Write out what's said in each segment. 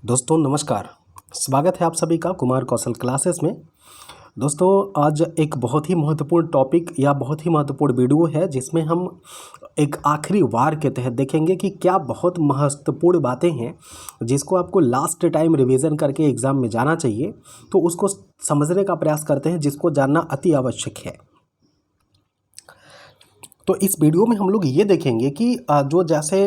दोस्तों नमस्कार। स्वागत है आप सभी का कुमार कौशल क्लासेस में। दोस्तों आज एक बहुत ही महत्वपूर्ण टॉपिक या बहुत ही महत्वपूर्ण वीडियो है जिसमें हम एक आखिरी वार के तहत देखेंगे कि क्या बहुत महत्वपूर्ण बातें हैं जिसको आपको लास्ट टाइम रिवीजन करके एग्ज़ाम में जाना चाहिए, तो उसको समझने का प्रयास करते हैं जिसको जानना अति आवश्यक है। तो इस वीडियो में हम लोग ये देखेंगे कि जो जैसे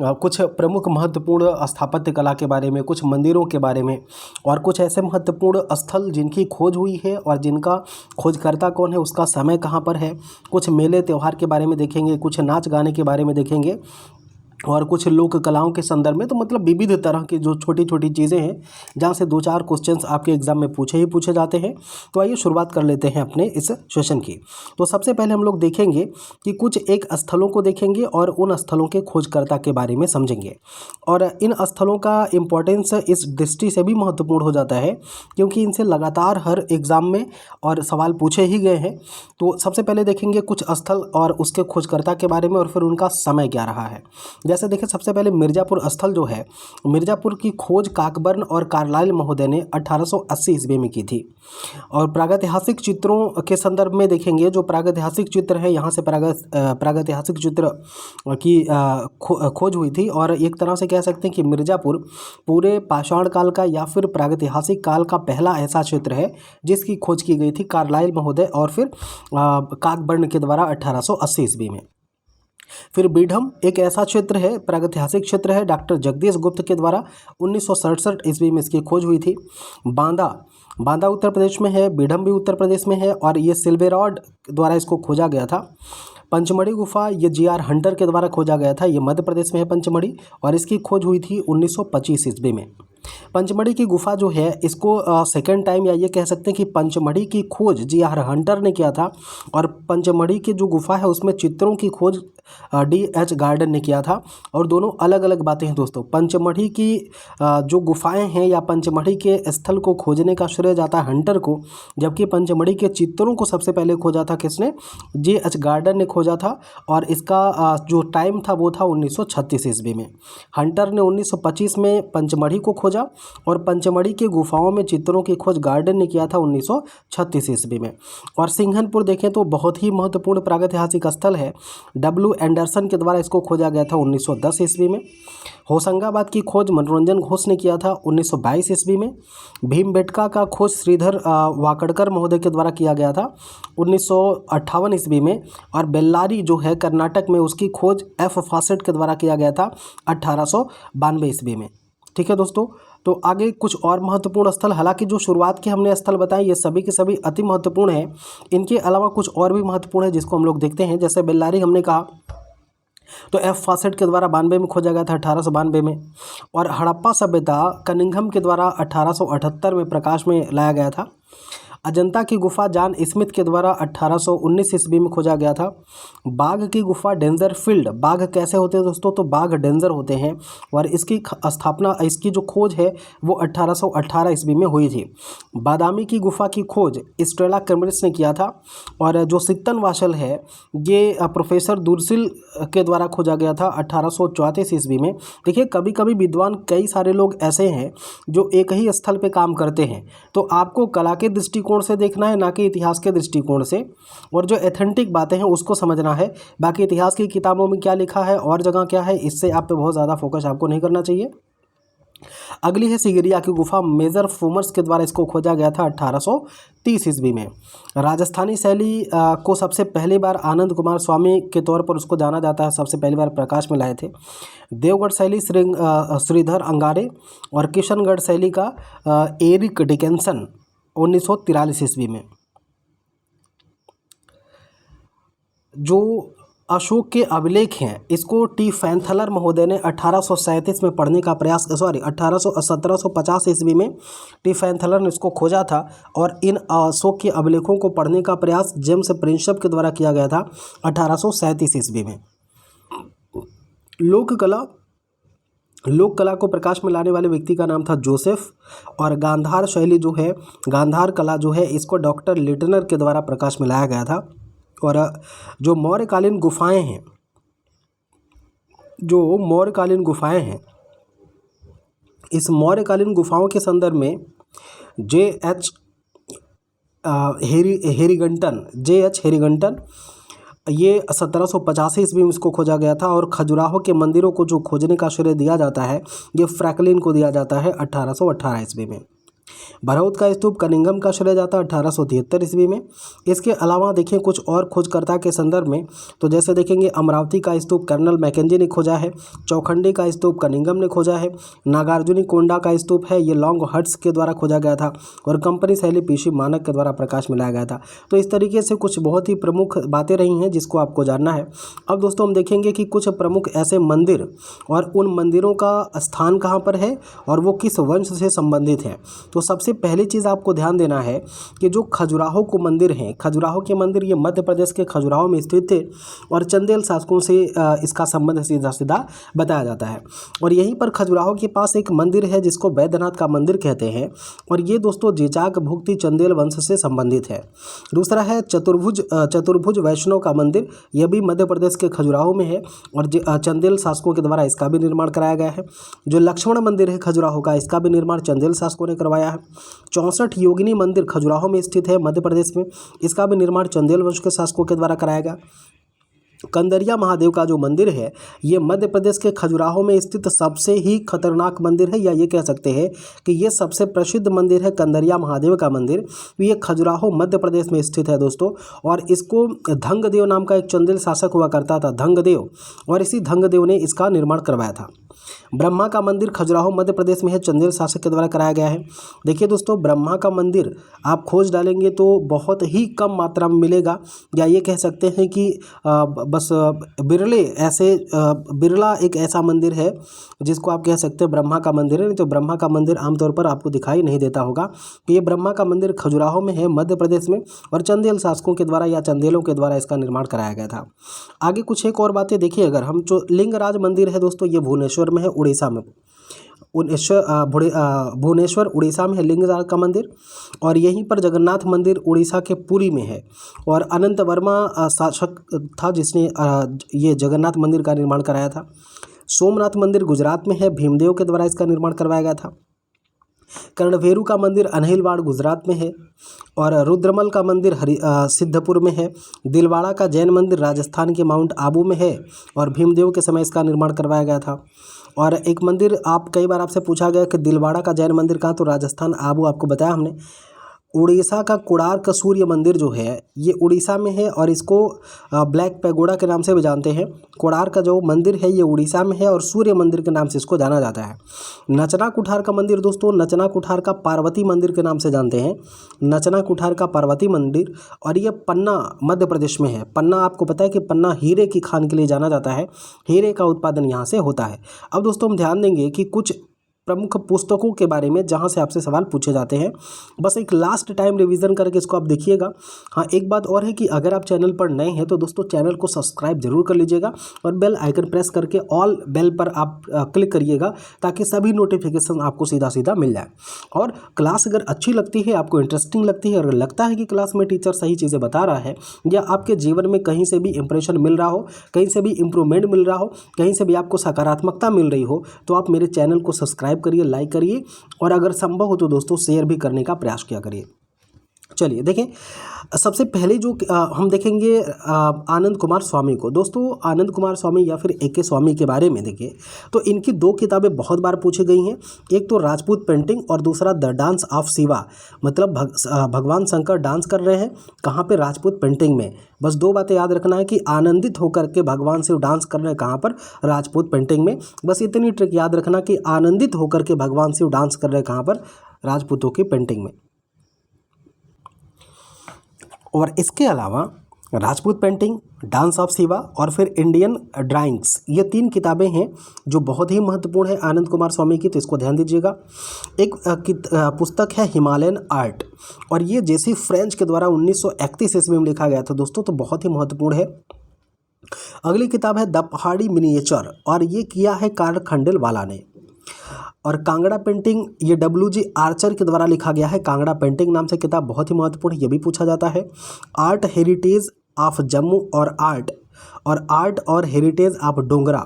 कुछ प्रमुख महत्वपूर्ण स्थापत्य कला के बारे में, कुछ मंदिरों के बारे में और कुछ ऐसे महत्वपूर्ण स्थल जिनकी खोज हुई है और जिनका खोजकर्ता कौन है, उसका समय कहाँ पर है, कुछ मेले त्यौहार के बारे में देखेंगे, कुछ नाच गाने के बारे में देखेंगे और कुछ लोक कलाओं के संदर्भ में। तो मतलब विविध तरह की जो छोटी छोटी चीज़ें हैं जहाँ से 2-4 क्वेश्चंस आपके एग्जाम में पूछे जाते हैं। तो आइए शुरुआत कर लेते हैं अपने इस सेशन की। तो सबसे पहले हम लोग देखेंगे कि कुछ एक स्थलों को देखेंगे और उन स्थलों के खोजकर्ता के बारे में समझेंगे। और इन स्थलों का इम्पोर्टेंस इस दृष्टि से भी महत्वपूर्ण हो जाता है क्योंकि इनसे लगातार हर एग्ज़ाम में और सवाल पूछे ही गए हैं। तो सबसे पहले देखेंगे कुछ स्थल और उसके खोजकर्ता के बारे में और फिर उनका समय क्या रहा है। जैसे देखें सबसे पहले मिर्ज़ापुर स्थल जो है, मिर्ज़ापुर की खोज काकबर्न और कार्लाइल महोदय ने 1880 ईस्वी में की थी। और प्रागैतिहासिक चित्रों के संदर्भ में देखेंगे, जो प्रागैतिहासिक चित्र है यहाँ से प्रागैतिहासिक चित्र की खोज हुई थी। और एक तरह से कह सकते हैं कि मिर्ज़ापुर पूरे पाषाण काल का या फिर प्रागैतिहासिक काल का पहला ऐसा क्षेत्र है जिसकी खोज की गई थी कार्लाइल महोदय और फिर काकबर्न के द्वारा 1880 ईस्वी में। फिर बीडम एक ऐसा क्षेत्र है, प्रागैतिहासिक क्षेत्र है, डॉक्टर जगदीश गुप्त के द्वारा 1967 ईस्वी में इसकी खोज हुई थी। बांदा उत्तर प्रदेश में है, बीडम भी उत्तर प्रदेश में है और ये सिल्वेरॉड द्वारा इसको खोजा गया था। पंचमढ़ी गुफा ये जी.आर. हंटर के द्वारा खोजा गया था, ये मध्य प्रदेश में है पंचमढ़ी और इसकी खोज हुई थी 1925 ईस्वी में। पंचमढ़ी की गुफा जो है इसको सेकेंड टाइम या ये कह सकते हैं कि पंचमढ़ी की खोज जी.आर. हंटर ने किया था और पंचमढ़ी की जो गुफा है उसमें चित्रों की खोज D.H. गार्डन ने किया था। और दोनों अलग अलग बातें हैं दोस्तों। पंचमढ़ी की जो गुफाएं हैं या पंचमढ़ी के स्थल को खोजने का श्रेय जाता है हंटर को, जबकि पंचमढ़ी के चित्रों को सबसे पहले खोजा था किसने? J.H. गार्डन ने खोजा था और इसका जो टाइम था वो था 1936 ईस्वी में। हंटर ने 1925 में पंचमढ़ी को खोजा और पंचमढ़ी के गुफाओं में चित्रों की खोज गार्डन ने किया था 1936 ईस्वी में। और सिंघनपुर देखें तो बहुत ही महत्वपूर्ण प्रागैतिहासिक स्थल है, W. एंडरसन के द्वारा इसको खोजा गया था 1910 ईस्वी में। होशंगाबाद की खोज मनोरंजन घोष ने किया था 1922 ईस्वी में। भीमबेटका का खोज श्रीधर वाकड़कर महोदय के द्वारा किया गया था 1958 ईस्वी में। और बेल्लारी जो है कर्नाटक में, उसकी खोज F. फॉसेट के द्वारा किया गया था 1892 ईस्वी में। ठीक है दोस्तों। तो आगे कुछ और महत्वपूर्ण स्थल, हालांकि जो शुरुआत के हमने स्थल बताए ये सभी के सभी अति महत्वपूर्ण हैं, इनके अलावा कुछ और भी महत्वपूर्ण है जिसको हम लोग देखते हैं। जैसे बेल्लारी हमने कहा तो F. फॉसेट के द्वारा 92 में खोजा गया था 1892 में। और हड़प्पा सभ्यता कनिंघम के द्वारा 1878 में प्रकाश में लाया गया था। अजंता की गुफा जॉन स्मिथ के द्वारा 1819 ईस्वी में खोजा गया था। बाघ की गुफा डेंजर फील्ड, बाघ कैसे होते हैं दोस्तों? तो बाघ डेंजर होते हैं और इसकी स्थापना, इसकी जो खोज है वो 1818 ईस्वी में हुई थी। बादामी की गुफा की खोज स्टेला कैम्ब्रिज ने किया था। और जो सित्तन वाशल है ये प्रोफेसर दुर्सिल के द्वारा खोजा गया था 1834 ईस्वी में। देखिए कभी कभी विद्वान कई सारे लोग ऐसे हैं जो एक ही स्थल पे काम करते हैं, तो आपको कला के दृष्टिकोण से देखना है ना कि इतिहास के दृष्टिकोण से, और जो एथेंटिक बातें हैं उसको समझना है। बाकी इतिहास की किताबों में क्या लिखा है और जगह क्या है, इससे आप पे बहुत ज़्यादा फोकस आपको नहीं करना चाहिए। अगली है सिगिरिया की गुफा, मेजर फोमर्स के द्वारा इसको खोजा गया था 1830 ईस्वी में। राजस्थानी शैली को सबसे पहली बार आनंद कुमार स्वामी के तौर पर उसको जाना जाता है, सबसे पहली बार प्रकाश में लाए थे। देवगढ़ शैली श्रीधर अंगारे और किशनगढ़ शैली का एरिक डिकेंसन 1943 ईस्वी में। जो अशोक के अभिलेख हैं इसको टी फैंथलर महोदय ने 1837 में पढ़ने का प्रयास 1750 ईस्वी में टी फैंथलर ने इसको खोजा था। और इन अशोक के अभिलेखों को पढ़ने का प्रयास जेम्स प्रिंसप के द्वारा किया गया था 1837 ईस्वी में। लोक कला को प्रकाश में लाने वाले व्यक्ति का नाम था जोसेफ। और गांधार शैली जो है, गांधार कला जो है, इसको डॉक्टर लिटनर के द्वारा प्रकाश में लाया गया था। और जो मौर्यकालीन गुफाएं हैं इस मौर्यकालीन गुफाओं के संदर्भ में J.H. हेरीगंटन ये 1785 ईस्वी में इसको खोजा गया था। और खजुराहो के मंदिरों को जो खोजने का श्रेय दिया जाता है ये फ्रैंकलिन को दिया जाता है 1818 ईस्वी में। भरौत का स्तूप कनिंघम का श्रेय जाता है 1873 ईस्वी में। इसके अलावा देखिए कुछ और खोजकर्ता के संदर्भ में, तो जैसे देखेंगे अमरावती का स्तूप कर्नल मैकेंजी ने खोजा है, चौखंडी का स्तूप कनिंघम ने खोजा है, नागार्जुनी कोंडा का स्तूप है ये लॉन्ग हट्स के द्वारा खोजा गया था, और कंपनी शैली पीसी मानक के द्वारा प्रकाश में लाया गया था। तो इस तरीके से कुछ बहुत ही प्रमुख बातें रही हैं जिसको आपको जानना है। अब दोस्तों हम देखेंगे कि कुछ प्रमुख ऐसे मंदिर और उन मंदिरों का स्थान कहाँ पर है और वो किस वंश से संबंधित हैं। तो सबसे पहली चीज़ आपको ध्यान देना है कि जो खजुराहो को मंदिर हैं, खजुराहो के मंदिर ये मध्य प्रदेश के खजुराहो में स्थित थे और चंदेल शासकों से इसका संबंध सीधा सीधा बताया जाता है। और यहीं पर खजुराहो के पास एक मंदिर है जिसको वैद्यनाथ का मंदिर कहते हैं, और ये दोस्तों जेचाक भुक्ति चंदेल वंश से संबंधित है। दूसरा है चतुर्भुज वैष्णव का मंदिर, यह भी मध्य प्रदेश के खजुराहो में है और चंदेल शासकों के द्वारा इसका भी निर्माण कराया गया है। जो लक्ष्मण मंदिर है खजुराहो का, इसका भी निर्माण चंदेल शासकों ने करवाया है। 64 योगिनी मंदिर खजुराहो में स्थित है मध्य प्रदेश में, इसका भी निर्माण चंदेल वंश के शासकों के द्वारा कराया गया। कंदरिया महादेव का जो मंदिर है ये मध्य प्रदेश के खजुराहो में स्थित सबसे ही खतरनाक मंदिर है, या ये कह सकते हैं कि ये सबसे प्रसिद्ध मंदिर है कंदरिया महादेव का मंदिर। ये खजुराहो मध्य प्रदेश में स्थित है दोस्तों, और इसको धंगदेव नाम का एक चंदेल शासक हुआ करता था, धंगदेव, और इसी धंगदेव ने इसका निर्माण करवाया था। ब्रह्मा का मंदिर खजुराहो मध्य प्रदेश में है, चंदेल शासक के द्वारा कराया गया है। देखिए दोस्तों ब्रह्मा का मंदिर आप खोज डालेंगे तो बहुत ही कम मात्रा में मिलेगा, या ये कह सकते हैं कि बस बिरला एक ऐसा मंदिर है जिसको आप कह सकते हैं ब्रह्मा का मंदिर है। नहीं तो ब्रह्मा का मंदिर आमतौर पर आपको दिखाई नहीं देता होगा कि ये ब्रह्मा का मंदिर खजुराहो में है मध्य प्रदेश में, और चंदेल शासकों के द्वारा या चंदेलों के द्वारा इसका निर्माण कराया गया था। आगे कुछ एक और बातें देखिए, अगर हम जो लिंगराज मंदिर है दोस्तों ये भुवनेश्वर में है, उड़ीसा में। भुवनेश्वर उड़ीसा में है लिंगराज का मंदिर, और यहीं पर जगन्नाथ मंदिर उड़ीसा के पुरी में है, और अनंत वर्मा शासक था जिसने ये जगन्नाथ मंदिर का निर्माण कराया था। सोमनाथ मंदिर गुजरात में है, भीमदेव के द्वारा इसका निर्माण करवाया गया था। कर्णवेरू का मंदिर अनहिलवाड़ गुजरात में है, और रुद्रमल का मंदिर सिद्धपुर में है। दिलवाड़ा का जैन मंदिर राजस्थान के माउंट आबू में है, और भीमदेव के समय इसका निर्माण करवाया गया था। और एक मंदिर आप कई बार आपसे पूछा गया कि दिलवाड़ा का जैन मंदिर कहाँ, तो राजस्थान आबू आपको बताया हमने। उड़ीसा का कोणार्क सूर्य मंदिर जो है ये उड़ीसा में है, और इसको ब्लैक पैगोडा के नाम से भी जानते हैं। कोणार्क का जो मंदिर है ये उड़ीसा में है, और सूर्य मंदिर के नाम से इसको जाना जाता है। नचना कुठार का मंदिर दोस्तों, नचना कुठार का पार्वती मंदिर के नाम से जानते हैं, नचना कुठार का पार्वती मंदिर, और ये पन्ना मध्य प्रदेश में है। पन्ना आपको पता है कि पन्ना हीरे की खान के लिए जाना जाता है, हीरे का उत्पादन यहाँ से होता है। अब दोस्तों हम ध्यान देंगे कि कुछ प्रमुख पुस्तकों के बारे में जहां से आपसे सवाल पूछे जाते हैं, बस एक लास्ट टाइम रिवीजन करके इसको आप देखिएगा। हाँ, एक बात और है कि अगर आप चैनल पर नए हैं तो दोस्तों चैनल को सब्सक्राइब जरूर कर लीजिएगा, और बेल आइकन प्रेस करके ऑल बेल पर आप क्लिक करिएगा, ताकि सभी नोटिफिकेशन आपको सीधा सीधा मिल जाए। और क्लास अगर अच्छी लगती है, आपको इंटरेस्टिंग लगती है, अगर लगता है कि क्लास में टीचर सही चीज़ें बता रहा है, या आपके जीवन में कहीं से भी इंप्रेशन मिल रहा हो, कहीं से भी इम्प्रूवमेंट मिल रहा हो, कहीं से भी आपको सकारात्मकता मिल रही हो, तो आप मेरे चैनल को सब्सक्राइब करिए, लाइक करिए, और अगर संभव हो तो दोस्तों शेयर भी करने का प्रयास किया करिए। चलिए देखें, सबसे पहले जो हम देखेंगे आनंद कुमार स्वामी को। दोस्तों आनंद कुमार स्वामी या फिर ए.के. स्वामी के बारे में देखिए तो इनकी दो किताबें बहुत बार पूछी गई हैं। एक तो राजपूत पेंटिंग और दूसरा द डांस ऑफ शिवा, मतलब भगवान शंकर डांस कर रहे हैं कहाँ पे, राजपूत पेंटिंग में। बस दो बातें याद रखना है कि आनंदित होकर के भगवान शिव डांस कर रहे हैं कहाँ पर, राजपूत पेंटिंग में। बस इतनी ट्रिक याद रखना कि आनंदित होकर के भगवान शिव डांस कर रहे हैं कहाँ पर, राजपूतों की पेंटिंग में। और इसके अलावा Rajput painting, dance of Shiva और फिर इंडियन ड्राइंग्स, ये तीन किताबें हैं जो बहुत ही महत्वपूर्ण है आनंद कुमार स्वामी की, तो इसको ध्यान दीजिएगा। एक पुस्तक है हिमालयन आर्ट, और ये जेसी फ्रेंच के द्वारा 1931 ईस्वी में लिखा गया था दोस्तों, तो बहुत ही महत्वपूर्ण है। अगली किताब है द पहाड़ी मिनिएचर, और ये किया है कार्ल खंडेलवाला ने। और कांगड़ा पेंटिंग ये WG आर्चर के द्वारा लिखा गया है, कांगड़ा पेंटिंग नाम से किताब बहुत ही महत्वपूर्ण है, ये भी पूछा जाता है। आर्ट हेरिटेज ऑफ जम्मू और आर्ट और आर्ट और हेरिटेज ऑफ डोगरा,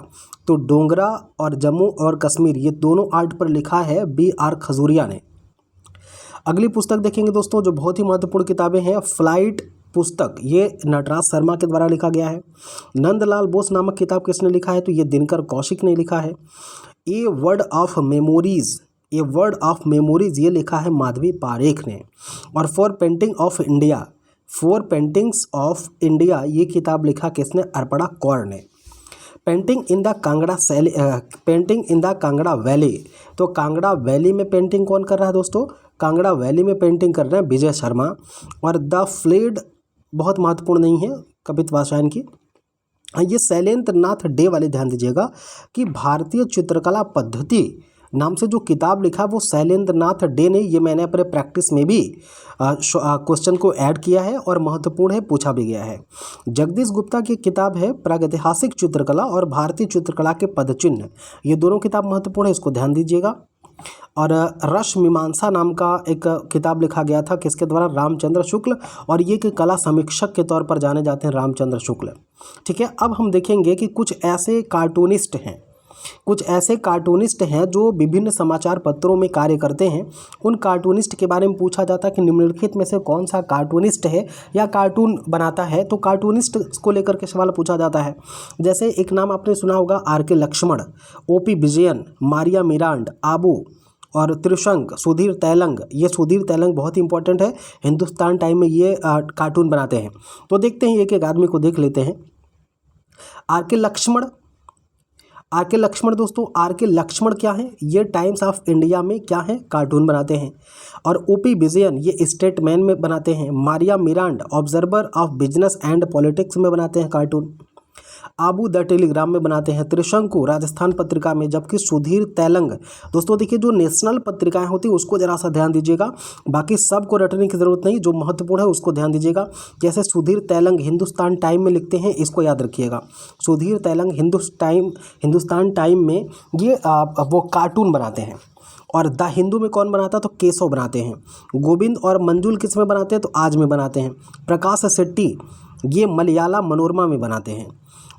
तो डोगरा और जम्मू और कश्मीर ये दोनों आर्ट पर लिखा है B.R. खजूरिया ने। अगली पुस्तक देखेंगे दोस्तों जो बहुत ही महत्वपूर्ण किताबें हैं, फ्लाइट पुस्तक, ये नटराज शर्मा के द्वारा लिखा गया है। नंदलाल बोस नामक किताब किसने लिखा है, तो ये दिनकर कौशिक ने लिखा है। A word of memories, a word of memories ये लिखा है माधवी पारेख ने। और for painting of India, for paintings of India ये किताब लिखा किसने, अर्पणा कौर ने। Painting in the Kangra painting in the Kangra valley, तो कांगड़ा वैली में पेंटिंग कौन कर रहा है दोस्तों, कांगड़ा वैली में पेंटिंग कर रहे हैं विजय शर्मा। और द फ्लेड बहुत महत्वपूर्ण नहीं है, कवित्त वात्स्यायन की। ये शैलेंद्र नाथ डे वाले ध्यान दीजिएगा कि भारतीय चित्रकला पद्धति नाम से जो किताब लिखा वो शैलेंद्र नाथ डे ने, ये मैंने अपने प्रैक्टिस में भी क्वेश्चन को ऐड किया है और महत्वपूर्ण है, पूछा भी गया है। जगदीश गुप्ता की किताब है प्रागैतिहासिक चित्रकला और भारतीय चित्रकला के पदचिन्ह, ये दोनों किताब महत्वपूर्ण है, इसको ध्यान दीजिएगा। और रस मीमांसा नाम का एक किताब लिखा गया था किसके द्वारा, रामचंद्र शुक्ल, और ये कि कला समीक्षक के तौर पर जाने जाते हैं रामचंद्र शुक्ल। ठीक है, अब हम देखेंगे कि कुछ ऐसे कार्टूनिस्ट हैं, कुछ ऐसे कार्टूनिस्ट हैं जो विभिन्न समाचार पत्रों में कार्य करते हैं। उन कार्टूनिस्ट के बारे में पूछा जाता है कि निम्नलिखित में से कौन सा कार्टूनिस्ट है या कार्टून बनाता है, तो कार्टूनिस्ट को लेकर के सवाल पूछा जाता है। जैसे एक नाम आपने सुना होगा R.K. लक्ष्मण, O.P. विजयन, मारिया मिरांड, आबू और त्रिशंक, सुधीर तैलंग। ये सुधीर तैलंग बहुत ही इंपॉर्टेंट है, हिंदुस्तान टाइम में ये कार्टून बनाते हैं। तो देखते हैं, एक एक आदमी को देख लेते हैं। R.K. लक्ष्मण, R.K. लक्ष्मण दोस्तों, R.K. लक्ष्मण क्या है, ये टाइम्स ऑफ इंडिया में क्या है, कार्टून बनाते हैं। और O.P. विजयन ये स्टेटमैन में बनाते हैं। Maria Miranda Observer of Business and Politics में बनाते हैं कार्टून। आबू द टेलीग्राम में बनाते हैं। त्रिशंकु राजस्थान पत्रिका में, जबकि सुधीर तैलंग दोस्तों देखिए जो नेशनल पत्रिकाएं होती है उसको जरा सा ध्यान दीजिएगा, बाकी सबको रटने की जरूरत नहीं, जो महत्वपूर्ण है उसको ध्यान दीजिएगा। जैसे सुधीर तैलंग हिंदुस्तान टाइम में लिखते हैं, इसको याद रखिएगा। सुधीर तैलंग हिंदुस्तान टाइम में ये वो कार्टून बनाते हैं। और द हिंदू में कौन बनाता है, तो केशव बनाते हैं। गोविंद और मंजुल किस में बनाते हैं, तो आज में बनाते हैं। प्रकाश शेट्टी ये मलयाला मनोरमा में बनाते हैं।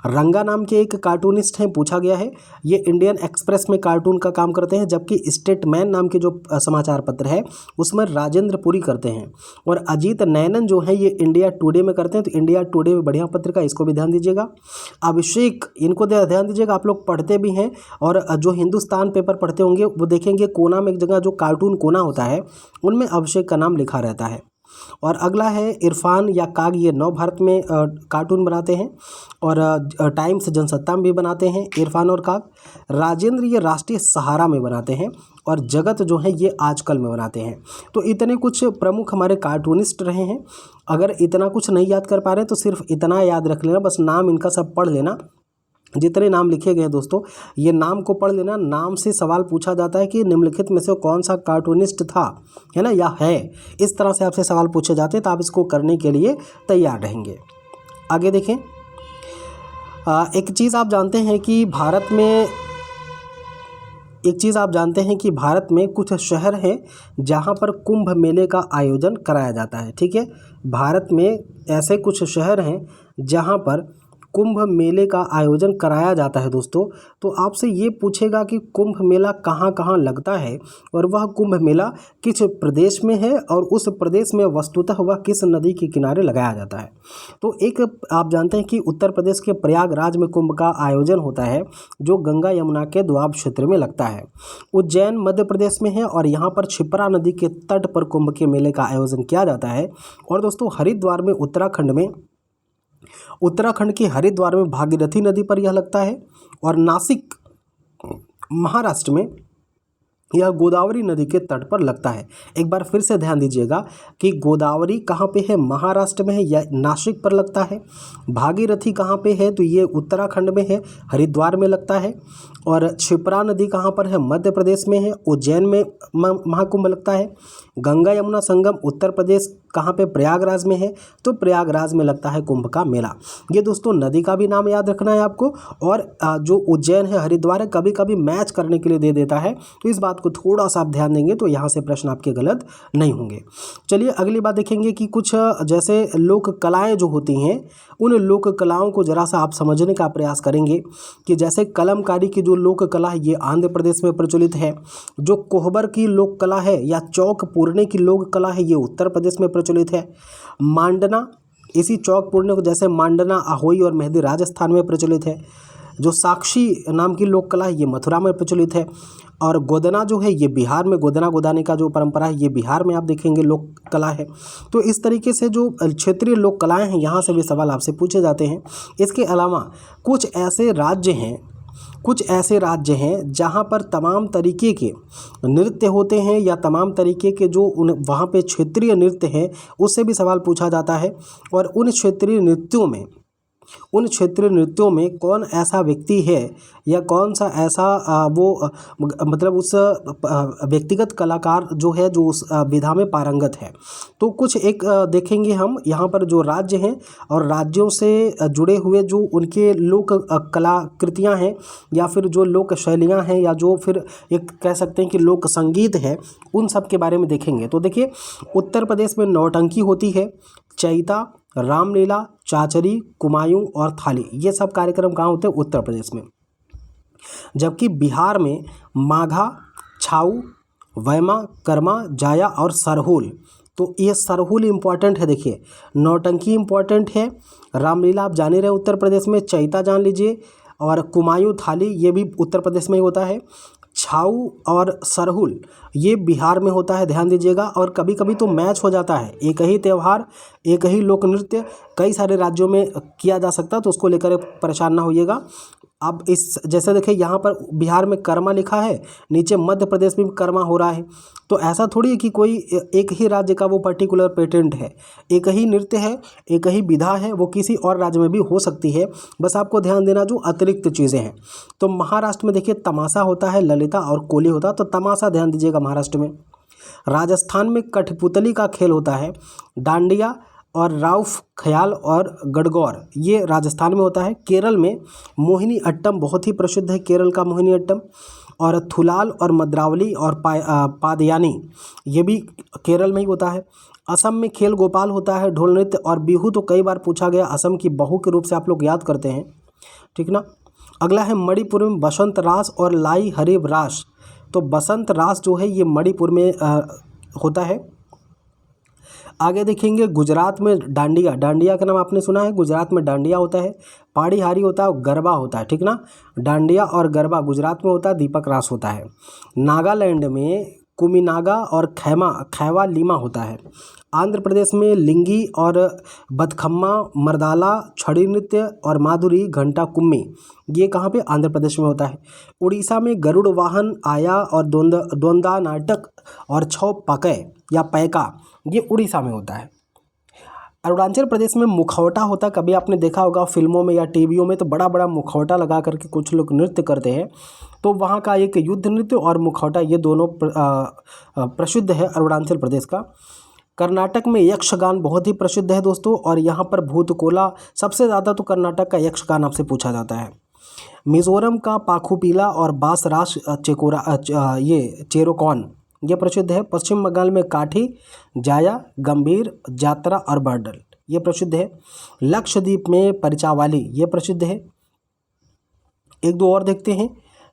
रंगा नाम के एक कार्टूनिस्ट हैं, पूछा गया है, ये इंडियन एक्सप्रेस में कार्टून का काम करते हैं, जबकि स्टेटमैन नाम के जो समाचार पत्र है उसमें राजेंद्र पुरी करते हैं। और अजीत नैनन जो है ये इंडिया टुडे में करते हैं, तो इंडिया टुडे में बढ़िया पत्रिका, इसको भी ध्यान दीजिएगा। अभिषेक, इनको ध्यान दीजिएगा, आप लोग पढ़ते भी हैं और जो हिंदुस्तान पेपर पढ़ते होंगे वो देखेंगे कोना में एक जगह जो कार्टून कोना होता है उनमें अभिषेक का नाम लिखा रहता है। और अगला है इरफान या काग, ये नव भारत में कार्टून बनाते हैं और टाइम्स जनसत्ता में भी बनाते हैं इरफान और काग। राजेंद्र ये राष्ट्रीय सहारा में बनाते हैं और जगत जो है ये आजकल में बनाते हैं। तो इतने कुछ प्रमुख हमारे कार्टूनिस्ट रहे हैं। अगर इतना कुछ नहीं याद कर पा रहे तो सिर्फ इतना याद रख लेना, बस नाम इनका सब पढ़ लेना। जितने नाम लिखे गए हैं दोस्तों ये नाम को पढ़ लेना। नाम से सवाल पूछा जाता है कि निम्नलिखित में से कौन सा कार्टूनिस्ट था, है ना, या है, इस तरह से आपसे सवाल पूछे जाते हैं, तो आप इसको करने के लिए तैयार रहेंगे। आगे देखें, एक चीज़ आप जानते हैं कि भारत में कुछ शहर हैं जहां पर कुंभ मेले का आयोजन कराया जाता है। ठीक है, भारत में ऐसे कुछ शहर हैं जहां पर कुंभ मेले का आयोजन कराया जाता है दोस्तों। तो आपसे ये पूछेगा कि कुंभ मेला कहाँ कहाँ लगता है और वह कुंभ मेला किस प्रदेश में है और उस प्रदेश में वस्तुतः वह किस नदी के किनारे लगाया जाता है। तो एक आप जानते हैं कि उत्तर प्रदेश के प्रयागराज में कुंभ का आयोजन होता है जो गंगा यमुना के दोआब क्षेत्र में लगता है। उज्जैन मध्य प्रदेश में है और यहाँ पर क्षिप्रा नदी के तट पर कुंभ के मेले का आयोजन किया जाता है। और दोस्तों हरिद्वार में उत्तराखंड के हरिद्वार में भागीरथी नदी पर यह लगता है। और नासिक महाराष्ट्र में यह गोदावरी नदी के तट पर लगता है। एक बार फिर से ध्यान दीजिएगा कि गोदावरी कहाँ पे है, महाराष्ट्र में है या नासिक पर लगता है। भागीरथी कहाँ पे है, तो ये उत्तराखंड में है, हरिद्वार में लगता है। और क्षिप्रा नदी कहाँ पर है, मध्य प्रदेश में है, उज्जैन में महाकुंभ लगता है। गंगा यमुना संगम उत्तर प्रदेश कहाँ पे, प्रयागराज में है, तो प्रयागराज में लगता है कुंभ का मेला। ये दोस्तों नदी का भी नाम याद रखना है आपको। और जो उज्जैन है, हरिद्वार है, कभी कभी मैच करने के लिए दे देता है, तो इस बात को थोड़ा सा आप ध्यान देंगे तो यहाँ से प्रश्न आपके गलत नहीं होंगे। चलिए अगली बात देखेंगे कि कुछ जैसे लोक कलाएँ जो होती हैं, उन लोक कलाओं को ज़रा सा आप समझने का प्रयास करेंगे कि जैसे कलमकारी की जो लोक कला है ये आंध्र प्रदेश में प्रचलित है, जो कोहबर की लोक कला है या चौक पूरने की लोक कला है ये उत्तर प्रदेश में प्रचलित है। मांडना, इसी चौक पूरने को जैसे मांडना, अहोई और मेहंदी राजस्थान में प्रचलित है। जो साक्षी नाम की लोक कला है ये मथुरा में प्रचलित है। और गोदना जो है ये बिहार में, गोदना गोदाने का जो परंपरा है ये बिहार में आप देखेंगे लोक कला है। तो इस तरीके से जो क्षेत्रीय लोक कलाएँ हैं यहाँ से भी सवाल आपसे पूछे जाते हैं। इसके अलावा कुछ ऐसे राज्य हैं जहाँ पर तमाम तरीके के नृत्य होते हैं या तमाम तरीके के जो वहाँ पे क्षेत्रीय नृत्य हैं उससे भी सवाल पूछा जाता है। और उन क्षेत्रीय नृत्यों में कौन ऐसा व्यक्ति है या कौन सा ऐसा मतलब उस व्यक्तिगत कलाकार जो है जो उस विधा में पारंगत है। तो कुछ एक देखेंगे हम यहाँ पर जो राज्य हैं और राज्यों से जुड़े हुए जो उनके लोक कलाकृतियाँ हैं या फिर जो लोक शैलियाँ हैं या जो फिर एक कह सकते हैं कि लोक संगीत है, उन सब के बारे में देखेंगे। तो देखिए उत्तर प्रदेश में नौटंकी होती है, चैता, रामलीला, चाचरी, कुमायूं और थाली, ये सब कार्यक्रम कहाँ होते हैं, उत्तर प्रदेश में। जबकि बिहार में माघा, छाऊ, वैमा, कर्मा, जाया और सरहुल, तो ये सरहुल इम्पॉर्टेंट है। देखिए नौटंकी इम्पॉर्टेंट है, रामलीला आप जान ही रहे उत्तर प्रदेश में, चैता जान लीजिए, और कुमायूं थाली ये भी उत्तर प्रदेश में ही होता है। छाऊ और सरहुल ये बिहार में होता है, ध्यान दीजिएगा। और कभी कभी तो मैच हो जाता है, एक ही त्यौहार, एक ही लोक नृत्य कई सारे राज्यों में किया जा सकता है, तो उसको लेकर परेशान ना होइएगा। अब इस जैसे देखिए यहाँ पर बिहार में कर्मा लिखा है, नीचे मध्य प्रदेश में भी कर्मा हो रहा है, तो ऐसा थोड़ी है कि कोई एक ही राज्य का वो पर्टिकुलर पेटेंट है। एक ही नृत्य है, एक ही विधा है, वो किसी और राज्य में भी हो सकती है, बस आपको ध्यान देना जो अतिरिक्त चीज़ें हैं। तो महाराष्ट्र में देखिए तमाशा होता है, ललिता और कोली होता है, तो तमाशा ध्यान दीजिएगा महाराष्ट्र में। राजस्थान में कठपुतली का खेल होता है, डांडिया और राउफ ख्याल और गणगौर ये राजस्थान में होता है। केरल में मोहिनी अट्टम बहुत ही प्रसिद्ध है, केरल का मोहिनी अट्टम। और थुलाल और मद्रावली और पादयानी ये भी केरल में ही होता है। असम में खेल गोपाल होता है, ढोल नृत्य और बिहू तो कई बार पूछा गया, असम की बहू के रूप से आप लोग याद करते हैं, ठीक ना। अगला है मणिपुर में बसंत रास और लाई हरिव रास, तो बसंत रास जो है ये मणिपुर में होता है। आगे देखेंगे गुजरात में डांडिया, डांडिया का नाम आपने सुना है, गुजरात में डांडिया होता है। पहाड़ी हारी होता है, गरबा होता है, ठीक ना। डांडिया और गरबा गुजरात में होता है, दीपक रास होता है। नागालैंड में कुमिनागा और खैवा लीमा होता है। आंध्र प्रदेश में लिंगी और बदखम्मा, मर्दाला, छड़ी नृत्य और माधुरी घंटा कुम्मी ये कहाँ पे, आंध्र प्रदेश में होता है। उड़ीसा में गरुड़ वाहन, आया और दोंदा नाटक और छौ पकै या पैका ये उड़ीसा में होता है। अरुणाचल प्रदेश में मुखौटा होता है, कभी आपने देखा होगा फिल्मों में या टीवियों में, तो बड़ा बड़ा मुखौटा लगा करके कुछ लोग नृत्य करते हैं, तो वहाँ का एक युद्ध नृत्य और मुखौटा ये दोनों प्रसिद्ध है अरुणाचल प्रदेश का। कर्नाटक में यक्षगान बहुत ही प्रसिद्ध है दोस्तों, और यहाँ पर भूतकोला सबसे ज़्यादा तो कर्नाटक का यक्षगान आपसे पूछा जाता है। मिजोरम का पाखुपीला और बांसरास ये चेरोकॉन ये प्रसिद्ध है। पश्चिम बंगाल में काठी, जाया, गंभीर, जात्रा और बर्डल ये प्रसिद्ध है। लक्षद्वीप में परिचावाली ये प्रसिद्ध है। एक दो और देखते हैं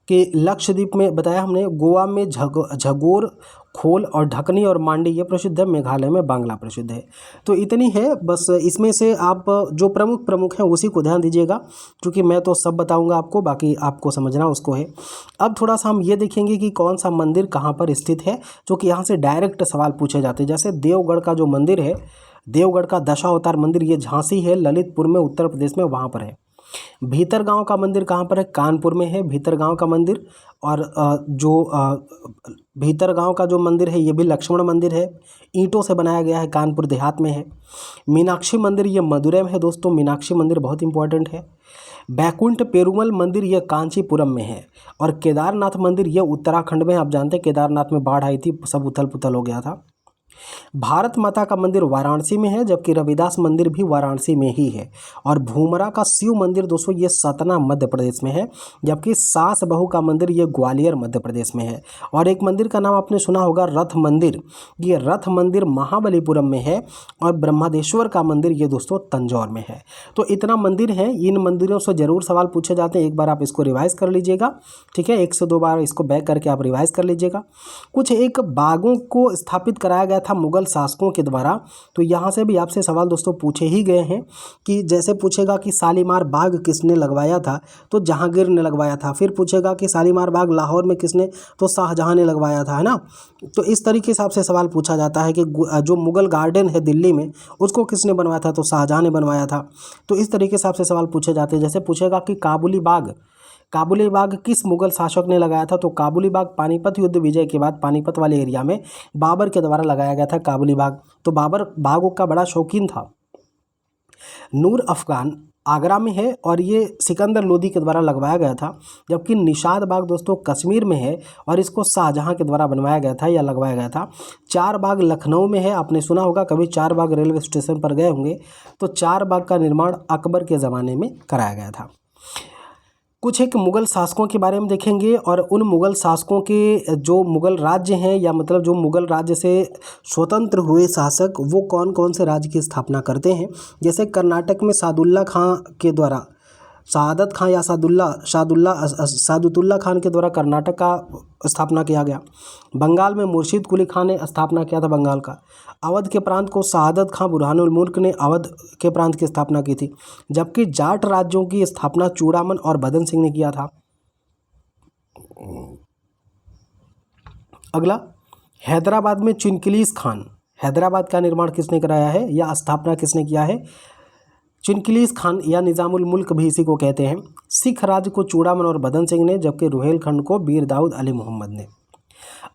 कि लक्षद्वीप में बताया हमने, गोवा में झगोर, खोल और ढकनी और मांडी ये प्रसिद्ध है। मेघालय में बांग्ला प्रसिद्ध है। तो इतनी है बस, इसमें से आप जो प्रमुख हैं उसी को ध्यान दीजिएगा, क्योंकि मैं तो सब बताऊंगा आपको, बाकी आपको समझना उसको है। अब थोड़ा सा हम ये देखेंगे कि कौन सा मंदिर कहाँ पर स्थित है, जो कि यहाँ से डायरेक्ट सवाल पूछे जाते हैं। जैसे देवगढ़ का जो मंदिर है, देवगढ़ का दशावतार मंदिर, ये झांसी है, ललितपुर में, उत्तर प्रदेश में, वहाँ पर है। भीतरगांव का मंदिर कहाँ पर है, कानपुर में है भीतरगांव का मंदिर। और जो भीतरगांव का जो मंदिर है ये भी लक्ष्मण मंदिर है, ईंटों से बनाया गया है, कानपुर देहात में है। मीनाक्षी मंदिर ये मदुरै में है दोस्तों, मीनाक्षी मंदिर बहुत इंपॉर्टेंट है। बैकुंठ पेरुमल मंदिर ये कांचीपुरम में है। और केदारनाथ मंदिर ये उत्तराखंड में, आप जानते हैं केदारनाथ में बाढ़ आई थी, सब उथल पुथल हो गया था। भारत माता का मंदिर वाराणसी में है, जबकि रविदास मंदिर भी वाराणसी में ही है। और भूमरा का शिव मंदिर दोस्तों ये सतना मध्य प्रदेश में है, जबकि सास बहू का मंदिर ये ग्वालियर मध्य प्रदेश में है। और एक मंदिर का नाम आपने सुना होगा रथ मंदिर, ये रथ मंदिर महाबलीपुरम में है। और ब्रह्मदेश्वर का मंदिर ये दोस्तों तंजौर में है। तो इतना मंदिर है, इन मंदिरों से जरूर सवाल पूछे जाते हैं। एक बार आप इसको रिवाइज कर लीजिएगा, ठीक है, 1 से 2 बार इसको बैक करके आप रिवाइज कर लीजिएगा। कुछ एक बागों को स्थापित कराया गया था मुगल शासकों के द्वारा। तो यहाँ से भी आपसे सवाल दोस्तों पूछे ही गए हैं कि जैसे पूछेगा कि शालीमार बाग किसने लगवाया था, तो जहांगीर ने लगवाया था। फिर पूछेगा कि शालीमार बाग लाहौर में किसने, तो शाहजहां ने लगवाया था, है ना। तो इस तरीके से आपसे सवाल पूछा जाता है कि जो मुगल गार्डन है दिल्ली में उसको किसने बनवाया था, तो शाहजहां ने बनवाया था। तो इस तरीके से आपसे सवाल पूछे जाते हैं। जैसे पूछेगा कि काबुली बाग किस मुगल शासक ने लगाया था, तो काबुली बाग पानीपत युद्ध विजय के बाद पानीपत वाले एरिया में बाबर के द्वारा लगाया गया था काबुली बाग। तो बाबर बागों का बड़ा शौकीन था। नूर अफगान आगरा में है और ये सिकंदर लोदी के द्वारा लगवाया गया था। जबकि निषाद बाग दोस्तों कश्मीर में है और इसको शाहजहां के द्वारा बनवाया गया था या लगवाया गया था। चार बाग लखनऊ में है, आपने सुना होगा कभी, चार बाग रेलवे स्टेशन पर गए होंगे। तो चार बाग का निर्माण अकबर के ज़माने में कराया गया था। कुछ एक मुग़ल शासकों के बारे में देखेंगे और उन मुग़ल शासकों के जो मुग़ल राज्य हैं, या मतलब जो मुग़ल राज्य से स्वतंत्र हुए शासक वो कौन कौन से राज्य की स्थापना करते हैं। जैसे कर्नाटक में सादुल्ला खां के द्वारा, सआदत खां या सादुतुल्ला खान के द्वारा कर्नाटक का स्थापना किया गया। बंगाल में मुर्शीद कुली खान ने स्थापना किया था बंगाल का। अवध के प्रांत को सआदत खां बुरहानुल मुल्क ने अवध के प्रांत की स्थापना की थी। जबकि जाट राज्यों की स्थापना चूड़ामन और भदन सिंह ने किया था। अगला, हैदराबाद में चिनकिलीस खान, हैदराबाद का निर्माण किसने कराया है या स्थापना किसने किया है? चिनकिलीस खान या निज़ामुल मुल्क भी इसी को कहते हैं। सिख राज्य को चूड़ामन और भदन सिंह ने, जबकि रुहेलखंड को बीर दाऊद अली मोहम्मद ने।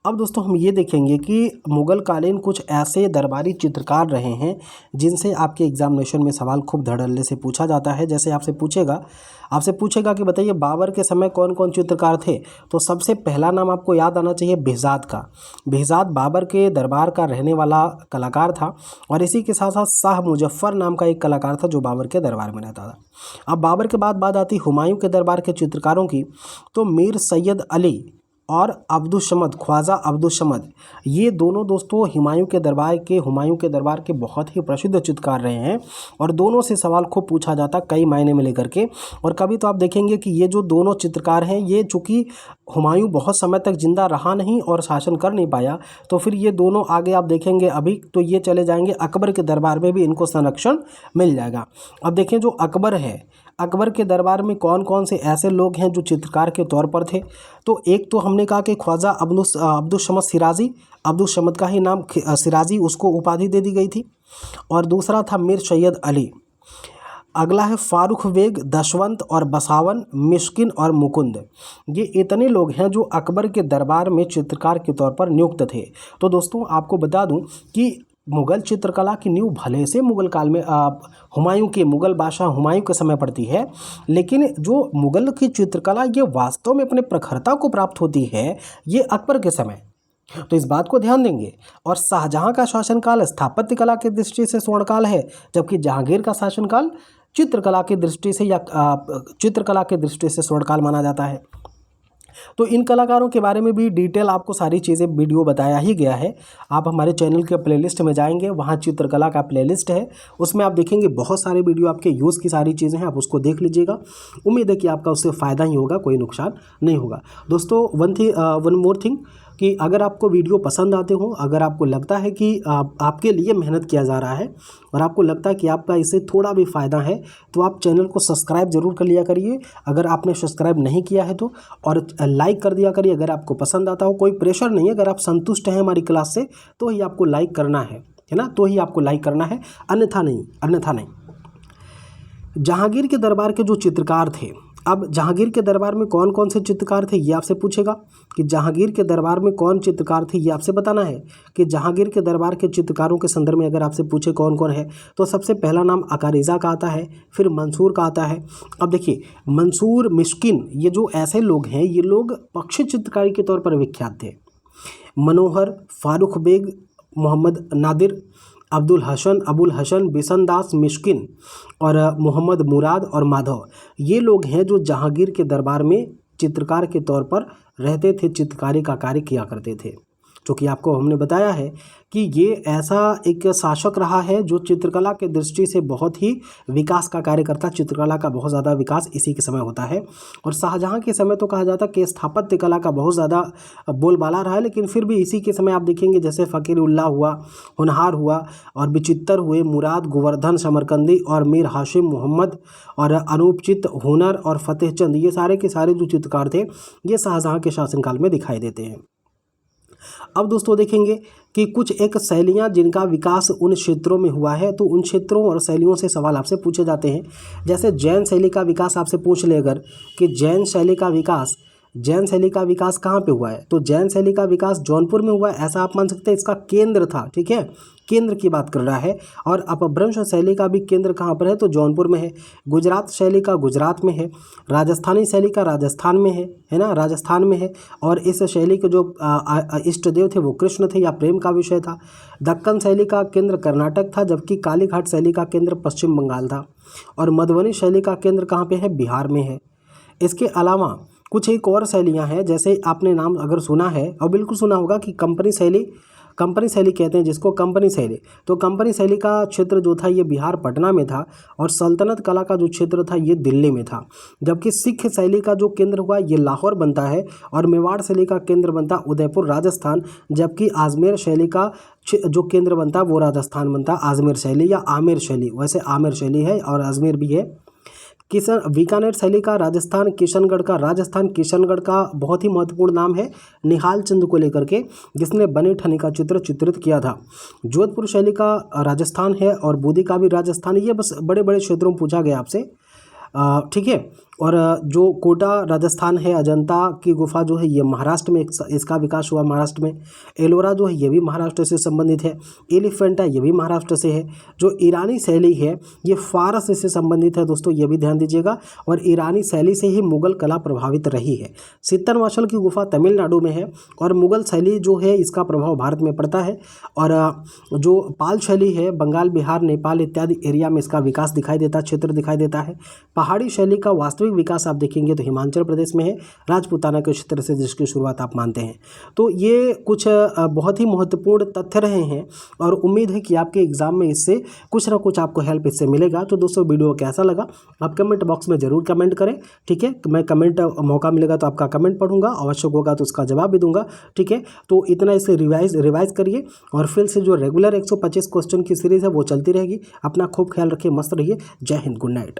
अब दोस्तों हम ये देखेंगे कि मुग़ल कालीन कुछ ऐसे दरबारी चित्रकार रहे हैं जिनसे आपके एग्जामिनेशन में सवाल खूब धड़ल्ले से पूछा जाता है। जैसे आपसे पूछेगा कि बताइए बाबर के समय कौन कौन चित्रकार थे, तो सबसे पहला नाम आपको याद आना चाहिए बेहज़ाद का। बेहज़ाद बाबर के दरबार का रहने वाला कलाकार था और इसी के साथ साथ शाह मुजफ्फर नाम का एक कलाकार था जो बाबर के दरबार में रहता था। अब बाबर के बाद बात आती हुमायूं के दरबार के चित्रकारों की, तो मीर सैयद अली और ख्वाजा अब्दुस्समद, ये दोनों दोस्तों हुमायूं के दरबार के बहुत ही प्रसिद्ध चित्रकार रहे हैं और दोनों से सवाल खूब पूछा जाता कई मायने में लेकर के। और कभी तो आप देखेंगे कि ये जो दोनों चित्रकार हैं, ये चूँकि हुमायूं बहुत समय तक जिंदा रहा नहीं और शासन कर नहीं पाया, तो फिर ये दोनों आगे आप देखेंगे अभी तो ये चले जाएंगे अकबर के दरबार में भी इनको संरक्षण मिल जाएगा। अब देखें जो अकबर है, अकबर के दरबार में कौन कौन से ऐसे लोग हैं जो चित्रकार के तौर पर थे। तो एक तो हमने कहा कि ख्वाजा अब्दुस्समद सिराजी, अब्दुस्समद का ही नाम सिराजी उसको उपाधि दे दी गई थी। और दूसरा था मीर सैयद अली। अगला है फारूक बेग, दशवंत और बसावन, मिश्किन और मुकुंद। ये इतने लोग हैं जो अकबर के दरबार में चित्रकार के तौर पर नियुक्त थे। तो दोस्तों आपको बता दूं कि मुग़ल चित्रकला की नींव भले से मुग़ल काल में मुग़ल बादशाह हुमायूं के समय पड़ती है, लेकिन जो मुग़ल की चित्रकला ये वास्तव में अपने प्रखरता को प्राप्त होती है ये अकबर के समय। तो इस बात को ध्यान देंगे। और शाहजहां का शासनकाल स्थापत्य कला की दृष्टि से स्वर्णकाल है, जबकि जहांगीर का शासनकाल चित्रकला की दृष्टि से स्वर्णकाल माना जाता है। तो इन कलाकारों के बारे में भी डिटेल आपको सारी चीज़ें वीडियो बताया ही गया है। आप हमारे चैनल के प्लेलिस्ट में जाएंगे, वहाँ चित्रकला का प्लेलिस्ट है, उसमें आप देखेंगे बहुत सारे वीडियो आपके यूज़ की सारी चीज़ें हैं, आप उसको देख लीजिएगा। उम्मीद है कि आपका उससे फ़ायदा ही होगा, कोई नुकसान नहीं होगा। दोस्तों वन मोर थिंग कि अगर आपको वीडियो पसंद आते हो, अगर आपको लगता है कि आपके लिए मेहनत किया जा रहा है और आपको लगता है कि आपका इससे थोड़ा भी फ़ायदा है, तो आप चैनल को सब्सक्राइब ज़रूर कर लिया करिए अगर आपने सब्सक्राइब नहीं किया है तो, और लाइक कर दिया करिए अगर आपको पसंद आता हो। कोई प्रेशर नहीं है, अगर आप संतुष्ट हैं हमारी क्लास से तो ही आपको लाइक करना है ना, तो ही आपको लाइक करना है, अन्यथा नहीं। जहांगीर के दरबार के जो चित्रकार थे, अब जहांगीर के दरबार में कौन कौन से चित्रकार थे ये आपसे पूछेगा कि जहांगीर के दरबार में कौन चित्रकार थे, ये आपसे बताना है कि जहांगीर के दरबार के चित्रकारों के संदर्भ में अगर आपसे पूछे कौन कौन है, तो सबसे पहला नाम अकारिजा का आता है, फिर मंसूर का आता है। अब देखिए मंसूर, मिश्किन, ये जो ऐसे लोग हैं, ये लोग पक्षी चित्रकारी के तौर पर विख्यात थे। मनोहर, फारूक बेग, मोहम्मद नादिर, अबुल हसन, बिशन दास मिस्किन और मोहम्मद मुराद और माधव, ये लोग हैं जो जहांगीर के दरबार में चित्रकार के तौर पर रहते थे, चित्रकारी का कार्य किया करते थे। जो कि आपको हमने बताया है कि ये ऐसा एक शासक रहा है जो चित्रकला के दृष्टि से बहुत ही विकास का कार्य करता। चित्रकला का बहुत ज़्यादा विकास इसी के समय होता है। और शाहजहाँ के समय तो कहा जाता कि स्थापत्य कला का बहुत ज़्यादा बोलबाला रहा है, लेकिन फिर भी इसी के समय आप देखेंगे जैसे फ़कीरुल्लाह हुआ, होनहार हुआ और बिचित्तर हुए, मुराद, गोवर्धन समरकंदी और मीर हाशिम मोहम्मद और अनूपचित हुनर और फतेह चंद, ये सारे के सारे जो चित्रकार थे ये शाहजहाँ के शासनकाल में दिखाई देते हैं। अब दोस्तों देखेंगे कि कुछ एक शैलियाँ जिनका विकास उन क्षेत्रों में हुआ है, तो उन क्षेत्रों और शैलियों से सवाल आपसे पूछे जाते हैं। जैसे जैन शैली का विकास आपसे पूछ ले अगर कि जैन शैली का विकास कहाँ पे हुआ है, तो जैन शैली का विकास जौनपुर में हुआ है, ऐसा आप मान सकते हैं। इसका केंद्र था, ठीक है, केंद्र की बात कर रहा है। और अपभ्रंश शैली का भी केंद्र कहाँ पर है, तो जौनपुर में है। गुजरात शैली का गुजरात में है। राजस्थानी शैली का राजस्थान में है ना, राजस्थान में है। और इस शैली के जो इष्ट देव थे वो कृष्ण थे या प्रेम का विषय था। दक्कन शैली का केंद्र कर्नाटक था, जबकि कालीघाट शैली का केंद्र पश्चिम बंगाल था। और मधुबनी शैली का केंद्र कहाँ पे है, बिहार में है। इसके अलावा कुछ एक और शैलियाँ हैं, जैसे आपने नाम अगर सुना है और बिल्कुल सुना होगा कि कंपनी शैली कहते हैं जिसको, कंपनी शैली। तो कंपनी शैली का क्षेत्र जो था ये बिहार पटना में था और सल्तनत कला का जो क्षेत्र था ये दिल्ली में था। जबकि सिख शैली का जो केंद्र हुआ ये लाहौर बनता है और मेवाड़ शैली का केंद्र बनता उदयपुर राजस्थान, जबकि आजमेर शैली का जो केंद्र बनता वो राजस्थान बनता, आजमेर शैली या आमेर शैली। वैसे आमेर शैली है और अजमेर भी है। बीकानेर शैली का राजस्थान, किशनगढ़ का बहुत ही महत्वपूर्ण नाम है निहाल चंद को लेकर के, जिसने बने ठनी का चित्र चित्रित किया था। जोधपुर शैली का राजस्थान है और बूंदी का भी राजस्थान। ये बस बड़े बड़े क्षेत्रों में पूछा गया आपसे, ठीक है। और जो कोटा राजस्थान है, अजंता की गुफा जो है ये महाराष्ट्र में, इसका विकास हुआ महाराष्ट्र में। एलोरा जो है ये भी महाराष्ट्र से संबंधित है। एलिफेंटा ये भी महाराष्ट्र से है। जो ईरानी शैली है ये फारस से संबंधित है दोस्तों, ये भी ध्यान दीजिएगा। और ईरानी शैली से ही मुगल कला प्रभावित रही है। सित्तनवासल की गुफा तमिलनाडु में है और मुगल शैली जो है इसका प्रभाव भारत में पड़ता है। और जो पाल शैली है बंगाल, बिहार, नेपाल इत्यादि एरिया में इसका विकास दिखाई देता है, क्षेत्र दिखाई देता है। पहाड़ी शैली का वास्तविक विकास आप देखेंगे तो हिमाचल प्रदेश में है, राजपूताना के क्षेत्र से, जिसकी शुरुआत आप मानते हैं। तो ये कुछ बहुत ही महत्वपूर्ण तथ्य रहे हैं और उम्मीद है कि आपके एग्जाम में इससे कुछ ना कुछ आपको हेल्प इससे मिलेगा। तो दोस्तों वीडियो कैसा लगा आप कमेंट बॉक्स में ज़रूर कमेंट करें, ठीक है। मैं कमेंट मौका मिलेगा तो आपका कमेंट पढ़ूंगा, आवश्यक होगा तो उसका जवाब भी दूंगा, ठीक है। तो इतना इसे रिवाइज करिए और फिर से जो रेगुलर 125 क्वेश्चन की सीरीज़ है वो चलती रहेगी। अपना खूब ख्याल रखिए, मस्त रहिए। जय हिंद, गुड नाइट।